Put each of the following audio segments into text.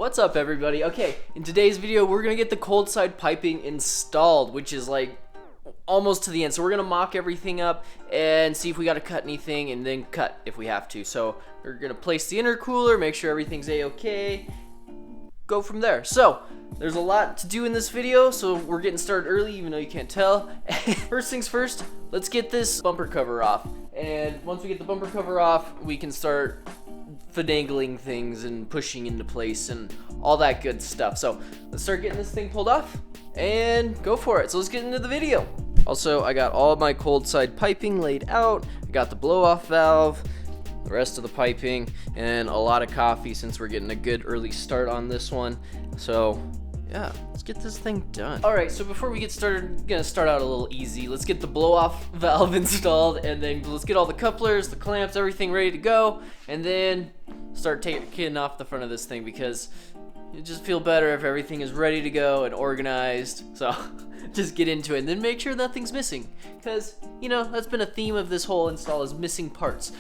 What's up, everybody? Okay, in today's video we're gonna get the cold side piping installed, which is like almost to the end. So we're gonna mock everything up and see if we gotta cut anything, and then cut if we have to. So we're gonna place the intercooler, make sure everything's a-okay, go from there. So there's a lot to do in this video, so we're getting started early even though you can't tell. First things first, let's get this bumper cover off, and once we get the bumper cover off we can start finagling things and pushing into place and all that good stuff. So let's start getting this thing pulled off and go for it. So let's get into the video. Also, I got all my cold side piping laid out. I got the blow off valve, the rest of the piping, and a lot of coffee since we're getting a good early start on this one. So yeah, let's get this thing done. All right, so before we get started, I'm gonna start out a little easy. Let's get the blow-off valve installed, and then let's get all the couplers, the clamps, everything ready to go, and then start taking off the front of this thing, because you just feel better if everything is ready to go and organized. So just get into it, and then make sure nothing's missing, because you know that's been a theme of this whole install, is missing parts.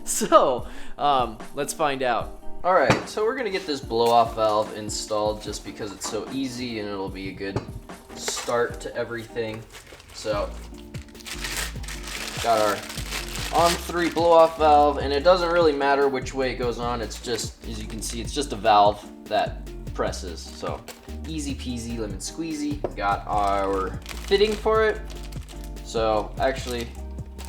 So let's find out. Alright, so we're gonna get this blow-off valve installed just because it's so easy and it'll be a good start to everything. So, got our on-3 blow-off valve, and it doesn't really matter which way it goes on, it's just, as you can see, it's just a valve that presses. So, easy peasy, lemon squeezy. Got our fitting for it. So, actually,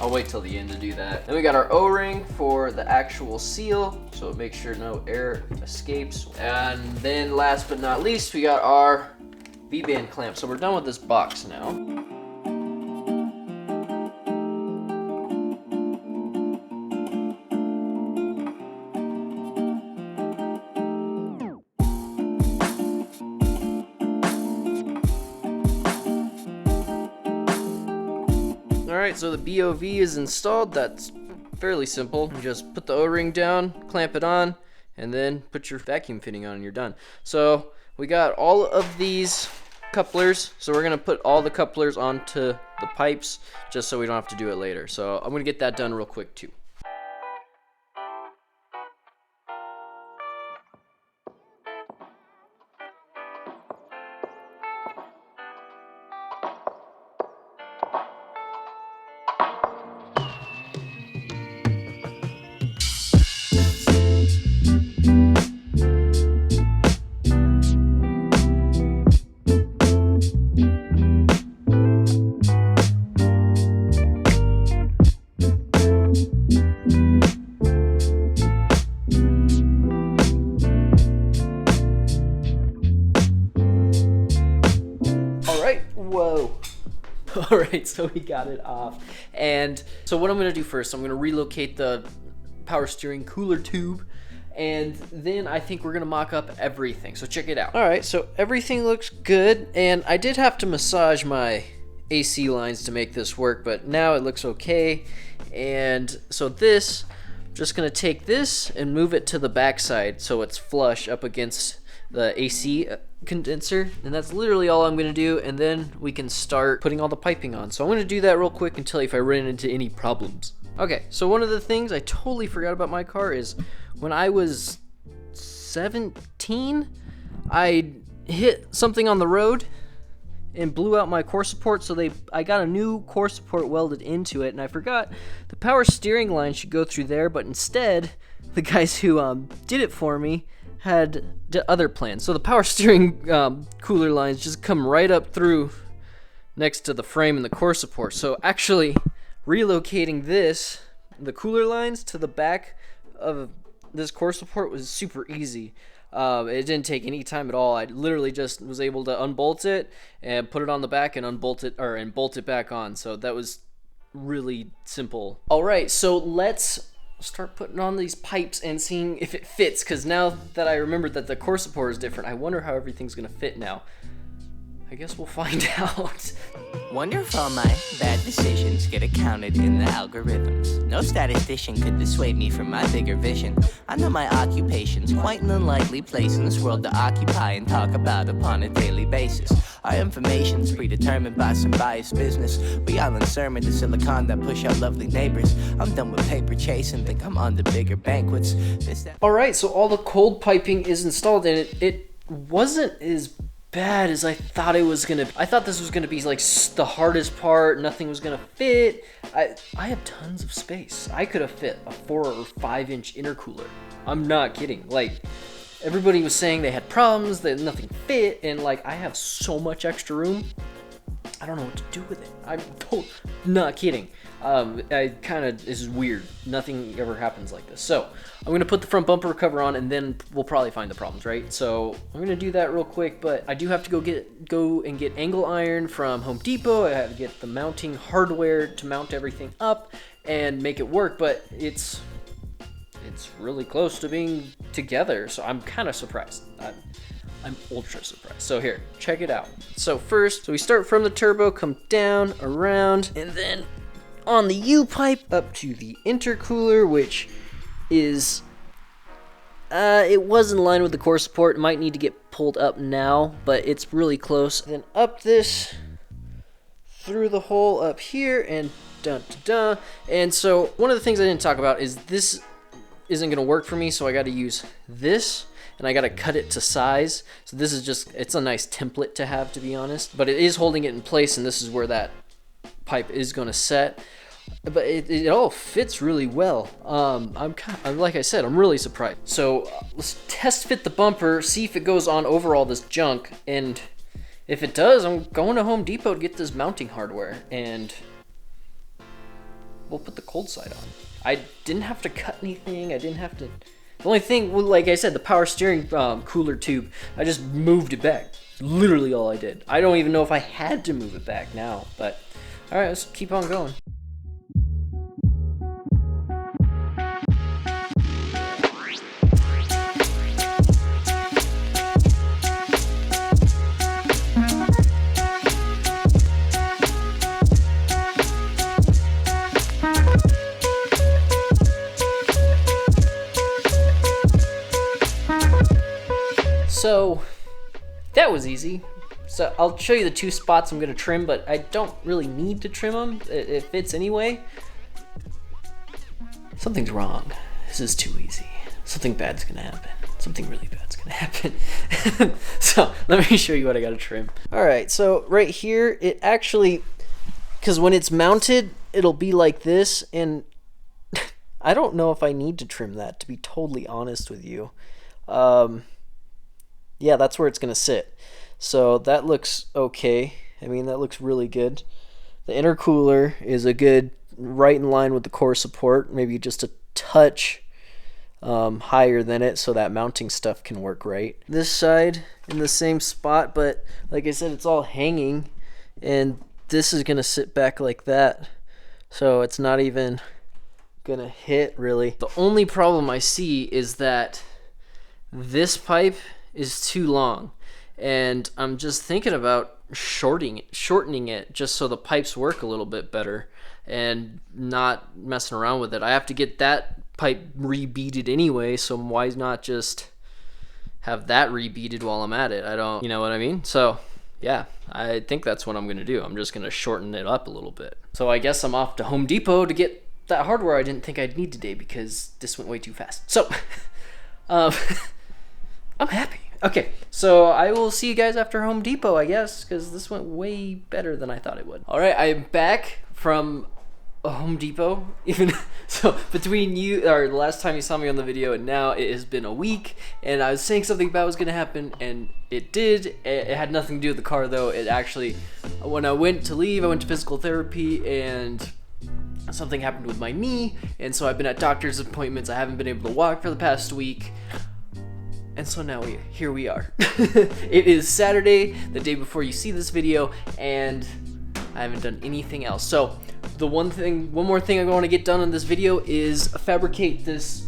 I'll wait till the end to do that. Then we got our O-ring for the actual seal, so make sure no air escapes. And then last but not least, we got our V-band clamp. So we're done with this box now. Alright, so the BOV is installed. That's fairly simple. You just put the O-ring down, clamp it on, and then put your vacuum fitting on and you're done. So we got all of these couplers, so we're going to put all the couplers onto the pipes just so we don't have to do it later. So I'm going to get that done real quick too. Whoa. Alright, so we got it off. And so what I'm going to do first, I'm going to relocate the power steering cooler tube, and then I think we're going to mock up everything. So check it out. Alright, so everything looks good, and I did have to massage my AC lines to make this work, but now it looks okay. And so this, I'm just going to take this and move it to the back side so it's flush up against the AC condenser, and that's literally all I'm going to do, and then we can start putting all the piping on. So I'm going to do that real quick and tell you if I run into any problems. Okay, so one of the things I totally forgot about my car is when I was 17, I hit something on the road and blew out my core support, so I got a new core support welded into it, and I forgot the power steering line should go through there, but instead the guys who did it for me had the other plans. So the power steering cooler lines just come right up through next to the frame and the core support. So actually relocating the cooler lines to the back of this core support was super easy. It didn't take any time at all. I literally just was able to unbolt it and put it on the back and unbolt it, and bolt it back on. So that was really simple. All right, so let's start putting on these pipes and seeing if it fits, because now that I remembered that the core support is different, I wonder how everything's gonna fit now. I guess we'll find out. Wonder if all my bad decisions get accounted in the algorithms. No statistician could dissuade me from my bigger vision. I know my occupation's quite an unlikely place in this world to occupy and talk about upon a daily basis. Our information's predetermined by some biased business. We all in sermon to Silicon that push out lovely neighbors. I'm done with paper chasing, think I'm on to bigger banquets. Alright, so all the cold piping is installed, and it wasn't as bad as I thought it was gonna be. I thought this was gonna be like the hardest part, nothing was gonna fit. I have tons of space. I could have fit a 4 or 5 inch intercooler. I'm not kidding. Like, everybody was saying they had problems, that nothing fit, and like, I have so much extra room. I don't know what to do with it. I'm not kidding. This is weird. Nothing ever happens like this. So I'm gonna put the front bumper cover on, and then we'll probably find the problems, right? So I'm gonna do that real quick, but I do have to go and get angle iron from Home Depot. I have to get the mounting hardware to mount everything up and make it work, but it's really close to being together, so I'm kind of surprised. I'm ultra surprised. So here, check it out. So first, we start from the turbo, come down, around, and then on the U-pipe up to the intercooler, which is, it was in line with the core support. It might need to get pulled up now, but it's really close. Then up this, through the hole up here, and dun-dun-dun. And so one of the things I didn't talk about is this isn't gonna work for me, so I gotta use this, and I gotta cut it to size. So this is just, it's a nice template to have, to be honest, but it is holding it in place, and this is where that pipe is gonna set. But it all fits really well. Like I said, I'm really surprised. So let's test fit the bumper, see if it goes on over all this junk, and if it does, I'm going to Home Depot to get this mounting hardware, and we'll put the cold side on. I didn't have to cut anything. I didn't have to. The only thing, like I said, the power steering cooler tube, I just moved it back. Literally all I did. I don't even know if I had to move it back now, but all right, let's keep on going. So that was easy. So I'll show you the 2 spots I'm gonna trim, but I don't really need to trim them. It fits anyway. Something's wrong. This is too easy. Something bad's gonna happen. Something really bad's gonna happen. So let me show you what I gotta trim. All right, so right here, it actually, because when it's mounted, it'll be like this, and I don't know if I need to trim that, to be totally honest with you. Yeah, that's where it's gonna sit. So that looks okay. I mean, that looks really good. The intercooler is a good right in line with the core support, maybe just a touch higher than it, so that mounting stuff can work right. This side in the same spot, but like I said, it's all hanging, and this is gonna sit back like that, so it's not even gonna hit really. The only problem I see is that this pipe is too long, and I'm just thinking about shortening it just so the pipes work a little bit better and not messing around with it. I have to get that pipe rebeaded anyway, so why not just have that rebeaded while I'm at it? I don't, you know what I mean? So yeah, I think that's what I'm gonna do. I'm just gonna shorten it up a little bit. So I guess I'm off to Home Depot to get that hardware I didn't think I'd need today because this went way too fast. So I'm happy. Okay, so I will see you guys after Home Depot, I guess, because this went way better than I thought it would. All right, I am back from Home Depot. Even so, between you, or the last time you saw me on the video and now, it has been a week, and I was saying something bad was gonna happen, and it did. It had nothing to do with the car, though. It actually, when I went to leave, I went to physical therapy, and something happened with my knee, and so I've been at doctor's appointments. I haven't been able to walk for the past week. And so now here we are. It is Saturday, the day before you see this video, and I haven't done anything else. So the one more thing I want to get done in this video is fabricate this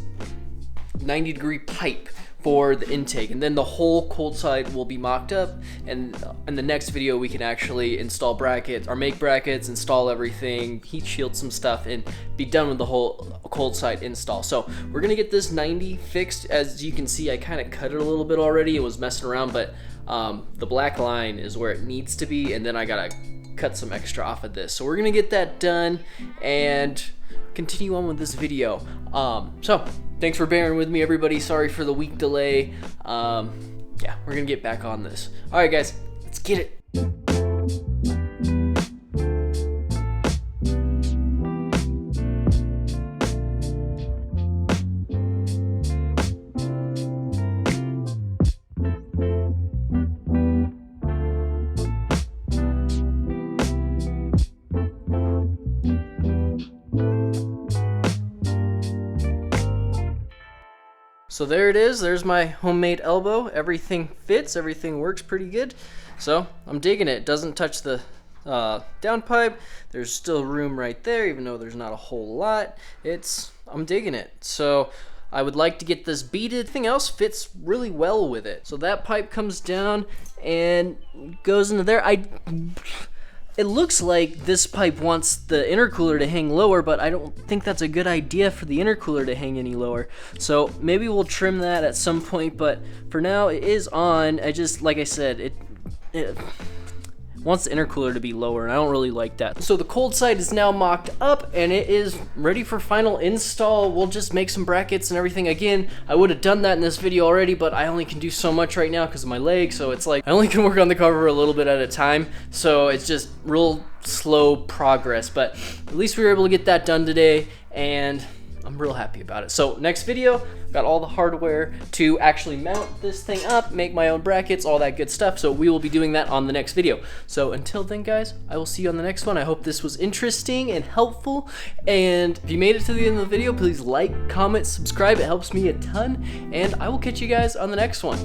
90-degree pipe for the intake, and then the whole cold side will be mocked up, and in the next video we can actually install brackets or make brackets, install everything, heat shield some stuff, and be done with the whole cold side install. So we're gonna get this 90 fixed. As you can see, I kind of cut it a little bit already. It was messing around, but the black line is where it needs to be, and then I gotta cut some extra off of this. So we're gonna get that done and continue on with this video. So thanks for bearing with me, everybody. Sorry for the week delay. Yeah, we're gonna get back on this. All right, guys, let's get it. So there it is, there's my homemade elbow. Everything fits, everything works pretty good. So I'm digging it. It doesn't touch the downpipe. There's still room right there, even though there's not a whole lot. I'm digging it. So I would like to get this beaded. Everything else fits really well with it. So that pipe comes down and goes into there. It looks like this pipe wants the intercooler to hang lower, but I don't think that's a good idea for the intercooler to hang any lower. So maybe we'll trim that at some point, but for now it is on. Like I said, it wants the intercooler to be lower, and I don't really like that. So the cold side is now mocked up, and it is ready for final install. We'll just make some brackets and everything. Again, I would have done that in this video already, but I only can do so much right now because of my leg, so it's like I only can work on the cover a little bit at a time, so it's just real slow progress, but at least we were able to get that done today, and I'm real happy about it. So next video, got all the hardware to actually mount this thing up, make my own brackets, all that good stuff. So we will be doing that on the next video. So until then, guys, I will see you on the next one. I hope this was interesting and helpful. And if you made it to the end of the video, please like, comment, subscribe. It helps me a ton. And I will catch you guys on the next one.